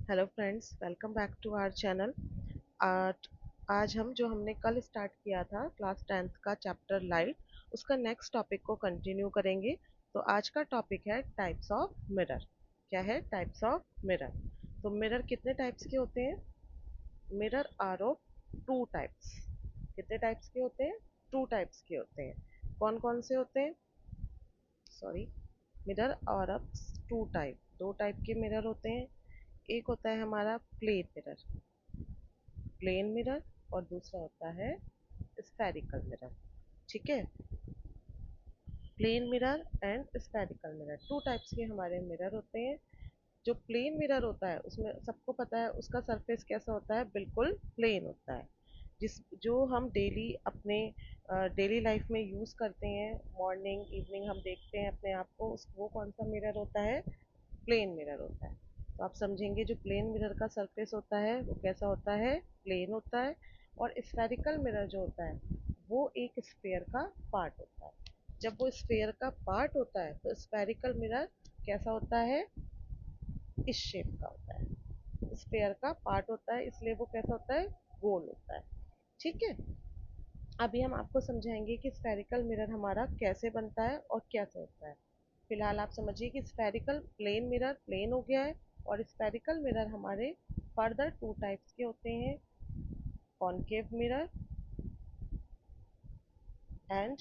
Hello friends, welcome back to our channel. आज आज हम जो हमने कल स्टार्ट किया था क्लास 10th का चैप्टर लाइट, उसका नेक्स्ट टॉपिक को कंटिन्यू करेंगे। तो आज का टॉपिक है टाइप्स ऑफ मिरर। क्या है टाइप्स ऑफ मिरर? तो मिरर कितने टाइप्स के होते हैं? Mirror are of two types. कितने टाइप्स के होते हैं? टू टाइप्स के होते हैं। कौन कौन से होते हैं? Sorry, mirror are of two type. दो टाइप के मिरर होते हैं। एक होता है हमारा प्लेन मिरर, और दूसरा होता है स्फेरिकल मिरर। ठीक है, plane mirror and spherical mirror, two types के हमारे मिरर होते हैं। जो प्लेन मिरर होता है उसमें सबको पता है उसका सरफेस कैसा होता है, बिल्कुल प्लेन होता है। जिस जो हम डेली अपने डेली लाइफ में यूज़ करते हैं, मॉर्निंग इवनिंग हम देखते हैं अपने आप को, वो कौन सा मिरर होता है? प्लेन मिरर होता है। तो आप समझेंगे जो प्लेन मिरर का सरफेस होता है वो कैसा होता है, प्लेन होता है। और स्फेरिकल मिरर जो होता है वो एक स्फेयर का पार्ट होता है। जब वो स्फेयर का पार्ट होता है तो स्फेरिकल मिरर कैसा होता है, इस शेप का होता है। स्फेयर का पार्ट होता है इसलिए वो कैसा होता है, गोल होता है। ठीक है, अभी हम आपको समझाएंगे कि स्फेरिकल मिरर हमारा कैसे बनता है और कैसे होता है। फिलहाल आप समझिए कि स्फेरिकल प्लेन मिरर प्लेन हो गया है, और स्फेरिकल मिरर हमारे फर्दर टू टाइप्स के होते हैं, concave mirror and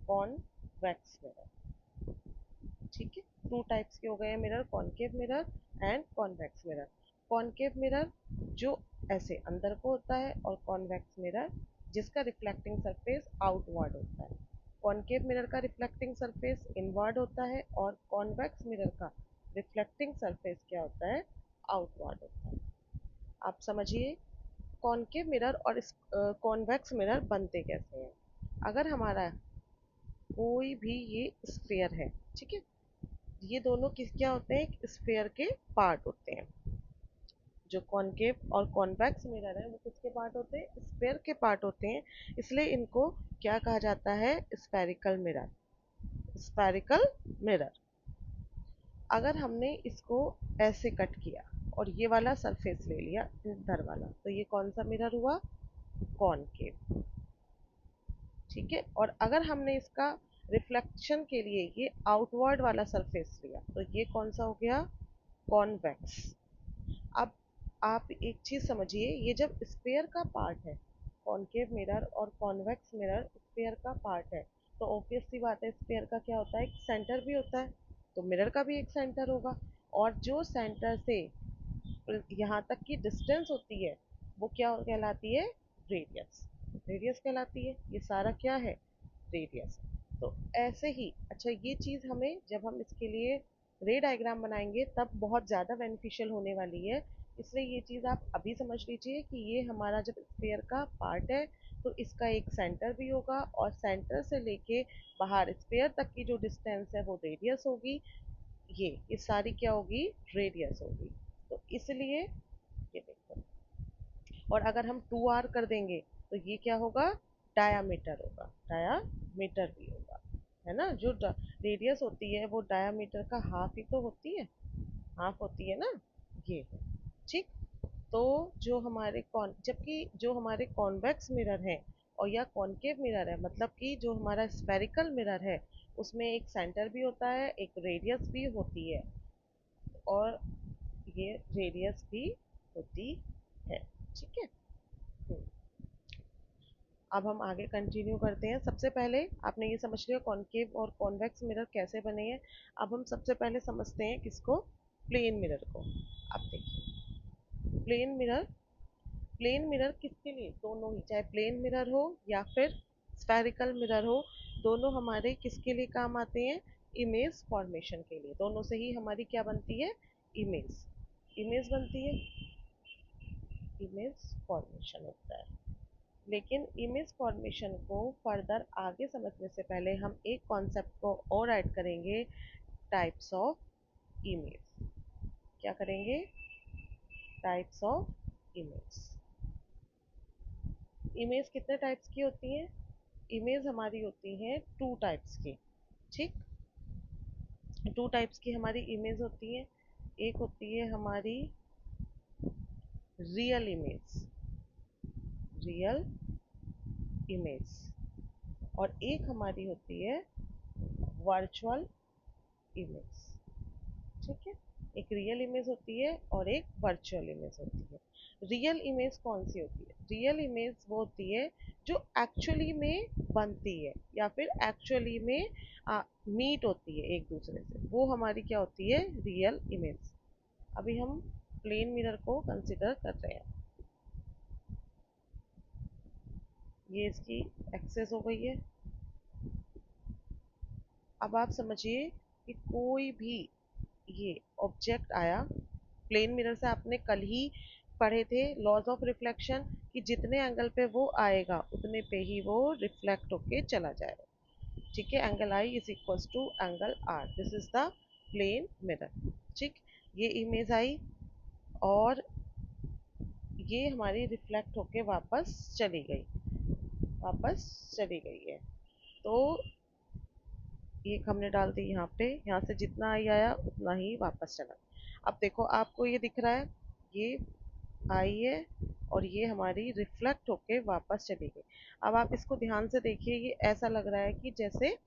convex mirror. ठीक है, टू टाइप्स के हो गए हैं mirror, concave mirror and convex mirror. Concave mirror जो ऐसे अंदर को होता है, और कॉन्वेक्स मिरर जिसका रिफ्लेक्टिंग सरफेस आउटवर्ड होता है। कॉनकेव मिरर का रिफ्लेक्टिंग सरफेस इनवर्ड होता है, और कॉन्वेक्स मिरर का रिफ्लेक्टिंग सरफेस क्या होता है, आउटवर्ड होता है। आप समझिए कॉनकेव मिरर और कॉन्वेक्स मिरर बनते कैसे हैं। अगर हमारा कोई भी ये स्फेयर है, ठीक है, ये दोनों किस क्या होते हैं, एक स्फेयर के पार्ट होते हैं। जो कॉनकेव और कॉन्वेक्स मिरर है वो किसके पार्ट होते हैं, स्फेयर के पार्ट होते हैं। इसलिए इनको क्या कहा जाता है, स्फेरिकल मिरर। Spherical mirror. अगर हमने इसको ऐसे कट किया और ये वाला सरफेस ले लिया इधर वाला, तो ये कौन सा मिरर हुआ, कॉनकेव। ठीक है, और अगर हमने इसका रिफ्लेक्शन के लिए ये आउटवर्ड वाला सरफेस लिया तो ये कौन सा हो गया, कॉन्वेक्स। अब आप एक चीज समझिए, ये जब स्फेयर का पार्ट है, कॉनकेव मिरर और कॉन्वेक्स मिरर स्फेयर का पार्ट है, तो ऑब्वियस सी बात है स्फेयर का क्या होता है, एक सेंटर भी होता है। तो मिरर का भी एक सेंटर होगा, और जो सेंटर से यहाँ तक की डिस्टेंस होती है वो क्या कहलाती है, रेडियस। रेडियस कहलाती है, ये सारा क्या है, रेडियस। तो ऐसे ही, अच्छा ये चीज़ हमें जब हम इसके लिए रे डायग्राम बनाएंगे तब बहुत ज़्यादा बेनिफिशियल होने वाली है। इसलिए ये चीज़ आप अभी समझ लीजिए कि ये हमारा जब स्फेयर का पार्ट है तो इसका एक सेंटर भी होगा, और सेंटर से लेके बाहर स्फेयर तक की जो डिस्टेंस है वो रेडियस होगी। ये सारी क्या होगी, रेडियस होगी। तो इसलिए ये देखो, और अगर हम 2r कर देंगे तो ये क्या होगा, डायामीटर होगा, डायामीटर भी होगा। है ना, जो रेडियस होती है वो डायामीटर का हाफ ही तो होती है, हाफ होती है ना, ये है। ठीक, तो जो हमारे कॉन जबकि जो हमारे कॉन्वेक्स मिरर है और या कॉनकेव मिरर है, मतलब कि जो हमारा स्फेरिकल मिरर है उसमें एक सेंटर भी होता है, एक रेडियस भी होती है, और ये रेडियस भी होती है। ठीक है, हम्म। अब हम आगे कंटिन्यू करते हैं। सबसे पहले आपने ये समझ लिया कॉनकेव और कॉन्वेक्स मिरर कैसे बने हैं। अब हम सबसे पहले समझते हैं किसको, प्लेन मिरर को। अब देखिए, प्लेन मिरर, प्लेन मिरर किसके लिए, दोनों ही, चाहे प्लेन मिरर हो या फिर स्फेरिकल मिरर हो, दोनों हमारे किसके लिए काम आते हैं, इमेज फॉर्मेशन के लिए। दोनों से ही हमारी क्या बनती है, इमेज, इमेज बनती है, इमेज फॉर्मेशन होता है। लेकिन इमेज फॉर्मेशन को फर्दर आगे समझने से पहले हम एक कॉन्सेप्ट को और ऐड करेंगे, टाइप्स ऑफ इमेज। क्या करेंगे, टाइप्स ऑफ इमेज। इमेज कितने टाइप्स की होती हैं, इमेज हमारी होती हैं टू टाइप्स की। ठीक, टू टाइप्स की हमारी इमेज होती है। एक होती है हमारी रियल इमेज, रियल इमेज, और एक हमारी होती है वर्चुअल इमेज। ठीक है, एक रियल इमेज होती है और एक वर्चुअल इमेज होती है। रियल इमेज कौन सी होती है? रियल इमेज वो होती है जो एक्चुअली में बनती है या फिर एक्चुअली में मीट होती है एक दूसरे से, वो हमारी क्या होती है? Real image. अभी हम प्लेन मिरर को कंसिडर कर रहे हैं। ये इसकी एक्सेस हो गई है। अब आप समझिए कि कोई भी ये ऑब्जेक्ट आया प्लेन मिरर से, आपने कल ही पढ़े थे लॉज ऑफ रिफ्लेक्शन कि जितने एंगल पे वो आएगा उतने पे ही वो रिफ्लेक्ट होके चला जाएगा। ठीक है, angle i is equal to angle r, this is the plane mirror. ठीक, ये इमेज आई और ये हमारी रिफ्लेक्ट होके वापस चली गई, वापस चली गई है। तो एक हमने डाल दी यहाँ पे, यहाँ से जितना आई आया उतना ही वापस चला। अब देखो आपको ये दिख रहा है, ये आई है और ये हमारी रिफ्लेक्ट होके वापस चली गई। अब आप इसको ध्यान से देखिए, ये ऐसा लग रहा है कि जैसे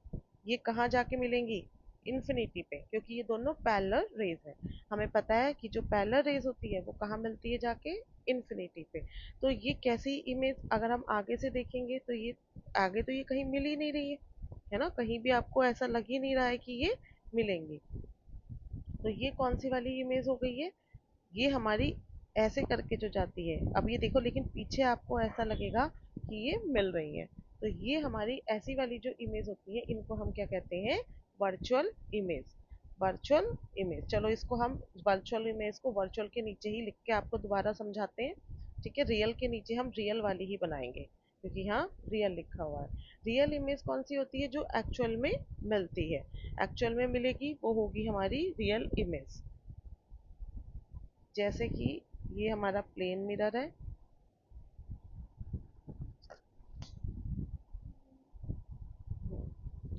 ये कहाँ जाके मिलेंगी? इन्फिनिटी पे, क्योंकि ये दोनों पैरेलल रेज है। हमें पता है कि जो पैरेलल रेज होती है वो कहाँ मिलती है? जाके इन्फिनिटी पे। तो ये कैसी इमेज, अगर हम आगे से देखेंगे तो ये आगे तो ये कहीं मिल ही नहीं रही है ना, कहीं भी आपको ऐसा लग ही नहीं रहा है कि ये मिलेंगी। तो ये कौन सी वाली इमेज हो गई है? ये हमारी ऐसे करके जो जाती है, अब ये देखो, लेकिन पीछे आपको ऐसा लगेगा कि ये मिल रही है। तो ये हमारी ऐसी वाली जो इमेज होती है, इनको हम क्या कहते हैं? Virtual image. वर्चुअल इमेज, चलो इसको हम वर्चुअल इमेज को वर्चुअल के नीचे ही लिख के आपको दोबारा समझाते हैं। ठीक है, रियल के नीचे हम रियल वाली ही बनाएंगे क्योंकि यहाँ रियल लिखा हुआ है। रियल इमेज कौन सी होती है? जो एक्चुअल में मिलती है, एक्चुअल में मिलेगी वो होगी हमारी रियल इमेज। जैसे कि ये हमारा प्लेन मिरर है,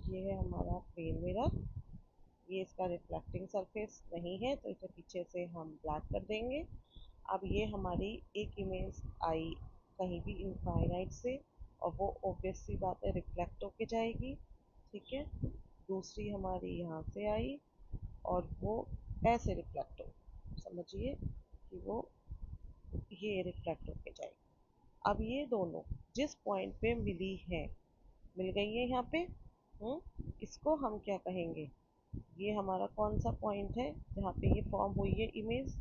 ये है हमारा प्लेन मिरर, ये इसका रिफ्लेक्टिंग सरफेस नहीं है तो इसे पीछे से हम ब्लैक कर देंगे। अब ये हमारी एक इमेज आई कहीं भी इनफाइनाइट से और वो ऑब्वियस सी बात है रिफ्लेक्ट होके जाएगी। ठीक है, दूसरी हमारी यहाँ से आई और वो ऐसे रिफ्लेक्ट हो, समझिए कि वो ये रिफ्लेक्ट होके जाएगी। अब ये दोनों जिस पॉइंट पे मिली है, मिल गई है यहाँ पे, इसको हम क्या कहेंगे? ये हमारा कौन सा पॉइंट है जहाँ पे ये फॉर्म हुई है इमेज?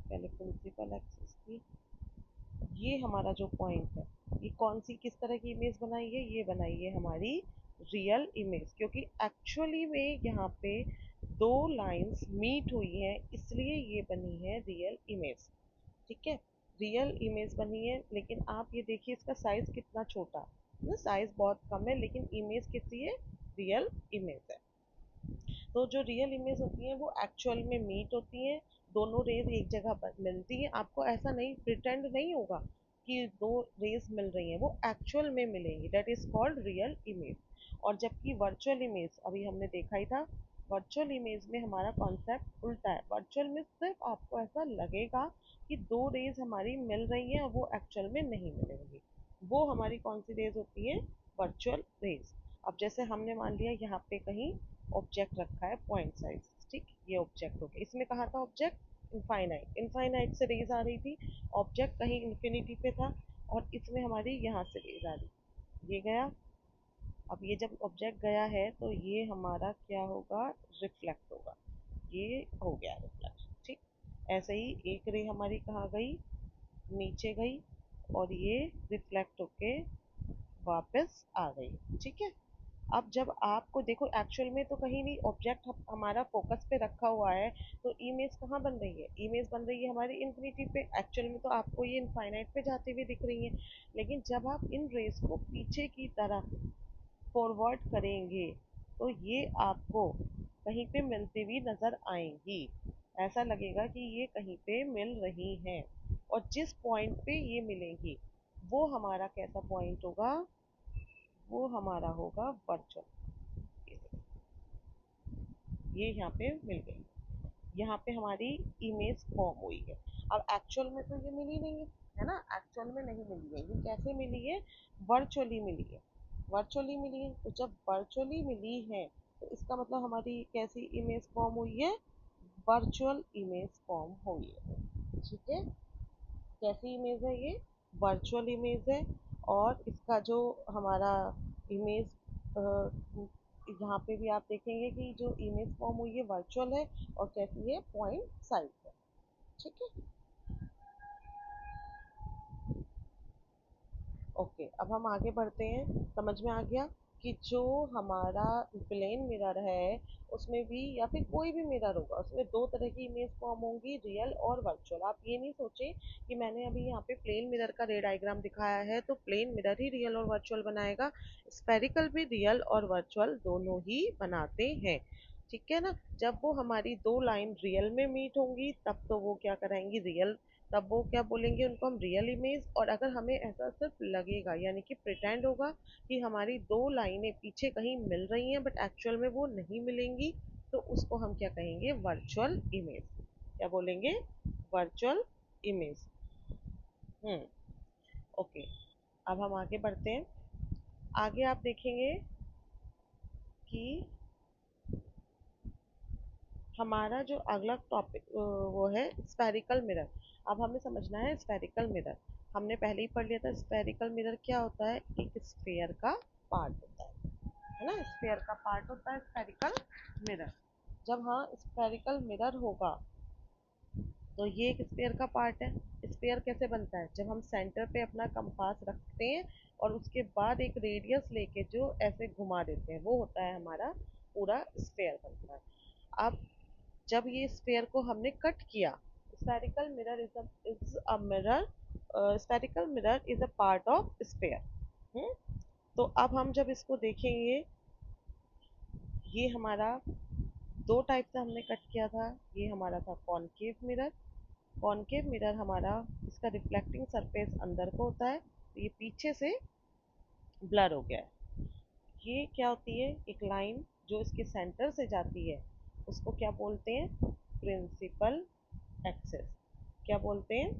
पहले प्रिंसिपल एक्सिस की, ये हमारा जो पॉइंट है, ये कौन सी किस तरह की इमेज बनाई है? ये बनाई है हमारी रियल इमेज, क्योंकि एक्चुअली में यहाँ पे दो लाइंस मीट हुई हैं इसलिए ये बनी है रियल इमेज। ठीक है, रियल इमेज बनी है, लेकिन आप ये देखिए इसका साइज कितना छोटा है ना, साइज बहुत कम है, लेकिन इमेज किसी है? रियल इमेज है। तो जो रियल इमेज होती हैं वो एक्चुअल में मीट होती हैं, दोनों रेज एक जगह पर मिलती हैं। आपको ऐसा नहीं प्रिटेंड नहीं होगा कि दो रेज मिल रही हैं, वो एक्चुअल में मिलेंगी, that is called real image. और जबकि वर्चुअल इमेज अभी हमने देखा ही था, वर्चुअल इमेज में हमारा कॉन्सेप्ट उल्टा है। वर्चुअल में सिर्फ आपको ऐसा लगेगा कि दो रेज हमारी मिल रही हैं और वो एक्चुअल में नहीं मिलेंगी। वो हमारी कौन सी रेज होती है? Virtual rays. अब जैसे हमने मान लिया यहाँ पे कहीं ऑब्जेक्ट रखा है पॉइंट साइज, ठीक, ये ऑब्जेक्ट हो गया, इसमें कहा था ऑब्जेक्ट इनफाइनाइट, इनफाइनाइट से रेज आ रही थी, ऑब्जेक्ट कहीं इन्फिनिटी पे था और इसमें हमारी यहाँ से रेज आ रही, ये गया। अब ये जब ऑब्जेक्ट गया है तो ये हमारा क्या होगा? रिफ्लेक्ट होगा, ये हो गया रिफ्लेक्ट। ठीक, ऐसे ही एक रे हमारी कहाँ गई? नीचे गई और ये रिफ्लेक्ट होके वापस आ गई। ठीक है, अब जब आपको देखो एक्चुअल में तो कहीं नहीं ऑब्जेक्ट हमारा फोकस पे रखा हुआ है, तो इमेज कहाँ बन रही है? इमेज बन रही है हमारी इन्फिनिटी पे, एक्चुअल में तो आपको ये इनफाइनाइट पे जाते हुए दिख रही है। लेकिन जब आप इन रेस को पीछे की तरफ फॉरवर्ड करेंगे तो ये आपको कहीं पे मिलती हुई नजर आएंगी, ऐसा लगेगा कि ये कहीं पे मिल रही हैं। और जिस पॉइंट पे ये मिलेंगी वो हमारा कैसा पॉइंट होगा? वो हमारा होगा वर्चुअल, ये यहाँ पे मिल गई। यहाँ पे हमारी इमेज फॉर्म हुई है। अब एक्चुअल में तो ये मिली नहीं है ना, एक्चुअल में नहीं मिली है, ये कैसे मिली है, वर्चुअली मिली है, वर्चुअली मिली है। तो जब वर्चुअली मिली है तो इसका मतलब हमारी कैसी इमेज फॉर्म हुई है, वर्चुअल इमेज फॉर्म हुई है। ठीक है, कैसी इमेज है ये, वर्चुअल इमेज है। और इसका जो हमारा इमेज, यहाँ पे भी आप देखेंगे कि जो इमेज फॉर्म हुई है वर्चुअल है और कैसी है, पॉइंट साइज है। ठीक है, ओके, अब हम आगे बढ़ते हैं। समझ में आ गया कि जो हमारा प्लेन मिरर है उसमें भी, या फिर कोई भी मिरर होगा, उसमें दो तरह की इमेज फॉर्म होंगी, रियल और वर्चुअल। आप ये नहीं सोचें कि मैंने अभी यहाँ पे प्लेन मिरर का रे डायग्राम दिखाया है तो प्लेन मिरर ही रियल और वर्चुअल बनाएगा। स्फेरिकल भी रियल और वर्चुअल दोनों ही बनाते हैं। ठीक है ना, जब वो हमारी दो लाइन रियल में मीट होंगी तब तो वो क्या कराएंगी, रियल, तब वो क्या बोलेंगे, उनको हम रियल इमेज। और अगर हमें ऐसा सिर्फ लगेगा, यानी कि प्रिटेंड होगा कि हमारी दो लाइनें पीछे कहीं मिल रही हैं बट एक्चुअल में वो नहीं मिलेंगी, तो उसको हम क्या कहेंगे, वर्चुअल इमेज। क्या बोलेंगे, वर्चुअल इमेज। हम्म, ओके, अब हम आगे बढ़ते हैं। आगे आप देखेंगे कि हमारा जो अगला टॉपिक वो है स्फेरिकल मिरर। अब हमें समझना है स्फेरिकल मिरर। हमने पहले ही पढ़ लिया था, स्फेरिकल मिरर क्या होता है, एक स्फेयर का पार्ट होता है ना, स्फेयर का पार्ट होता है स्फेरिकल मिरर। जब हाँ स्फेरिकल मिरर होगा तो ये एक स्फेयर का पार्ट है। स्फेयर कैसे बनता है, जब हम सेंटर पे अपना कंपास रखते हैं और उसके बाद एक रेडियस लेके जो ऐसे घुमा देते हैं, वो होता है हमारा पूरा स्फेयर बनता है। अब जब ये स्फेयर को हमने कट किया, spherical mirror is a mirror, spherical mirror is a part of sphere. तो अब हम जब इसको देखेंगे, ये हमारा दो टाइप से हमने कट किया था। ये हमारा था कॉनकेव मिरर। कॉनकेव मिरर हमारा, इसका रिफ्लेक्टिंग सरफेस अंदर को होता है, तो ये पीछे से ब्लर हो गया है। ये क्या होती है, एक लाइन जो इसके सेंटर से जाती है, उसको क्या बोलते हैं, प्रिंसिपल एक्सिस। क्या बोलते हैं,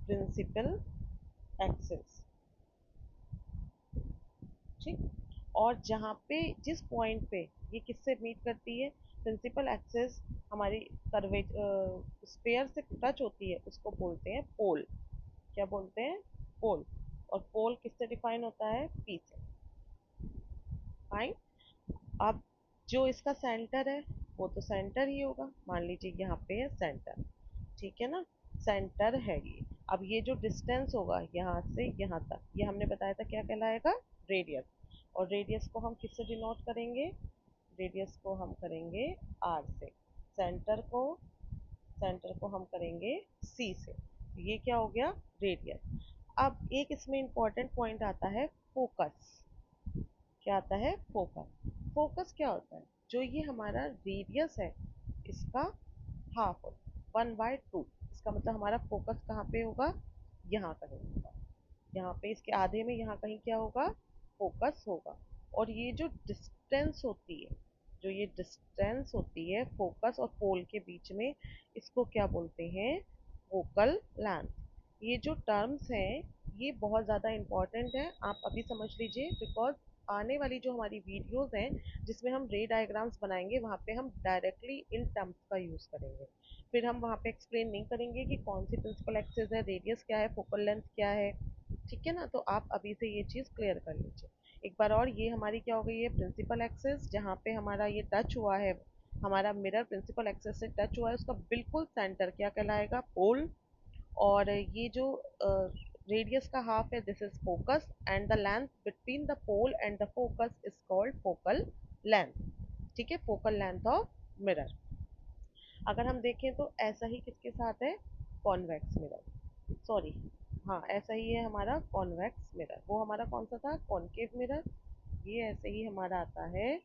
प्रिंसिपल एक्सिस। ठीक, और जहाँ पे जिस पॉइंट पे ये किससे मीट करती है, प्रिंसिपल एक्सिस हमारी कर्वे स्फेयर से टच होती है, उसको बोलते हैं पोल। क्या बोलते हैं, पोल। और पोल किससे डिफाइन होता है, पी से। फाइन। अब जो इसका सेंटर है वो तो सेंटर ही होगा, मान लीजिए यहाँ पे है सेंटर। ठीक है ना, सेंटर है ये। अब ये जो डिस्टेंस होगा यहाँ से यहाँ तक, ये हमने बताया था क्या कहलाएगा, रेडियस। और रेडियस को हम किससे डिनोट करेंगे, रेडियस को हम करेंगे आर से। सेंटर को, सेंटर को हम करेंगे सी से। ये क्या हो गया, रेडियस। अब एक इसमें इंपॉर्टेंट पॉइंट आता है, फोकस। क्या आता है, फोकस। फोकस क्या होता है, जो ये हमारा रेडियस है इसका हाफ होता है, 1/2। इसका मतलब हमारा फोकस कहाँ पे होगा, यहाँ कहीं होगा, यहाँ पे इसके आधे में यहाँ कहीं क्या होगा, फोकस होगा। और ये जो डिस्टेंस होती है, जो ये डिस्टेंस होती है फोकस और पोल के बीच में, इसको क्या बोलते हैं, फोकल लेंथ। ये जो टर्म्स हैं ये बहुत ज़्यादा इम्पॉर्टेंट है, आप अभी समझ लीजिए, बिकॉज आने वाली जो हमारी वीडियोस हैं जिसमें हम रे डायग्राम्स बनाएंगे, वहाँ पे हम डायरेक्टली इन टर्म्स का यूज़ करेंगे। फिर हम वहाँ पे एक्सप्लेन नहीं करेंगे कि कौन सी प्रिंसिपल एक्सिस है, रेडियस क्या है, फोकल लेंथ क्या है। ठीक है ना, तो आप अभी से ये चीज़ क्लियर कर लीजिए एक बार और। ये हमारी क्या हो गई है, प्रिंसिपल एक्सिस, जहाँ पे हमारा ये टच हुआ है, हमारा मिरर प्रिंसिपल एक्सिस से टच हुआ है, उसका बिल्कुल सेंटर क्या कहलाएगा, पोल। और ये जो रेडियस का हाफ है, this is focus, and the length between the pole and the focus is called focal length. ठीक है, फोकल लेंथ ऑफ मिरर। अगर हम देखें तो ऐसा ही किसके साथ है, कॉन्वेक्स मिरर, सॉरी, हाँ ऐसा ही है हमारा कॉन्वेक्स मिरर। वो हमारा कौन सा था, कॉनकेव मिरर। ये ऐसे ही हमारा आता है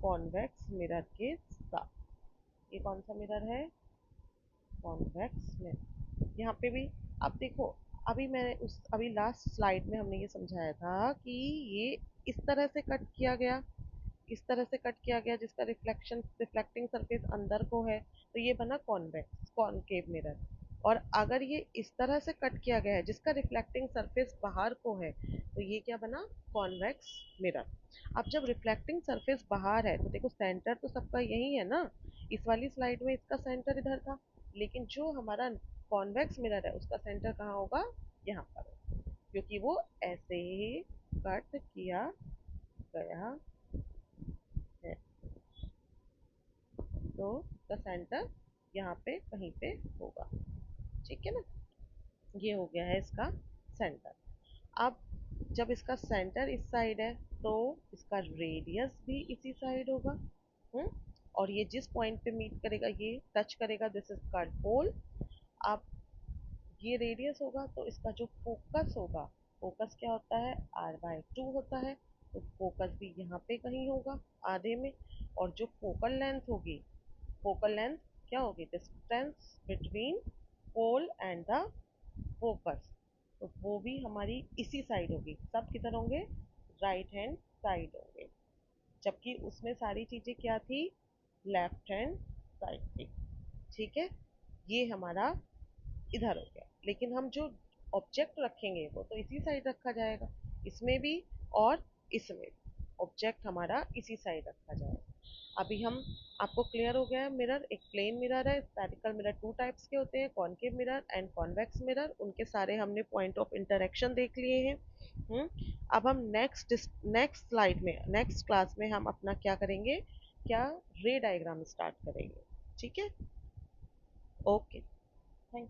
कॉन्वेक्स मिरर के साथ। ये कौन सा मिरर है, कॉन्वेक्स मिरर। यहाँ पे भी अब देखो, अभी मैंने उस अभी लास्ट स्लाइड में हमने ये समझाया था कि ये इस तरह से कट किया गया, इस तरह से कट किया गया जिसका रिफ्लेक्टिंग सरफेस अंदर को है, तो ये बना कॉन्वेक्स कॉनकेव मिरर। और अगर ये इस तरह से कट किया गया है जिसका रिफ्लेक्टिंग सरफेस बाहर को है, तो ये क्या बना, कॉन्वेक्स मिरर। अब जब रिफ्लेक्टिंग सरफेस बाहर है तो देखो सेंटर तो सबका यही है ना, इस वाली स्लाइड में इसका सेंटर इधर था, लेकिन जो हमारा कॉन्वेक्स मिरर है उसका सेंटर कहाँ होगा, यहाँ पर, क्योंकि वो ऐसे ही कट किया गया है, तो इसका सेंटर यहाँ पे कहीं पे होगा। ठीक है ना, ये हो गया है इसका सेंटर। अब जब इसका सेंटर इस साइड है तो इसका रेडियस भी इसी साइड होगा। हम्म और ये जिस पॉइंट पे मीट करेगा, ये टच करेगा, दिस इज कॉल्ड पोल। अब ये रेडियस होगा तो इसका जो फोकस होगा, फोकस क्या होता है, r/2 होता है, तो फोकस भी यहाँ पे कहीं होगा आधे में। और जो फोकल लेंथ होगी, फोकल लेंथ क्या होगी, distance between pole and the focus, तो वो भी हमारी इसी साइड होगी। सब किधर होंगे, राइट हैंड साइड होंगे, जबकि उसमें सारी चीजें क्या थी, लेफ्ट हैंड साइड थी। ठीक है, ये हमारा इधर हो गया। लेकिन हम जो ऑब्जेक्ट रखेंगे वो तो इसी साइड रखा जाएगा, इसमें भी और इसमें भी ऑब्जेक्ट हमारा इसी साइड रखा जाएगा। अभी हम, आपको क्लियर हो गया है, मिरर एक प्लेन मिरर है, स्फेरिकल मिरर टू टाइप्स के होते हैं, concave mirror and convex mirror, उनके सारे हमने पॉइंट ऑफ इंटरेक्शन देख लिए हैं। अब हम नेक्स्ट स्लाइड में, नेक्स्ट क्लास में हम अपना क्या करेंगे, क्या, रे डायग्राम स्टार्ट करेंगे। ठीक है, ओके, थैंक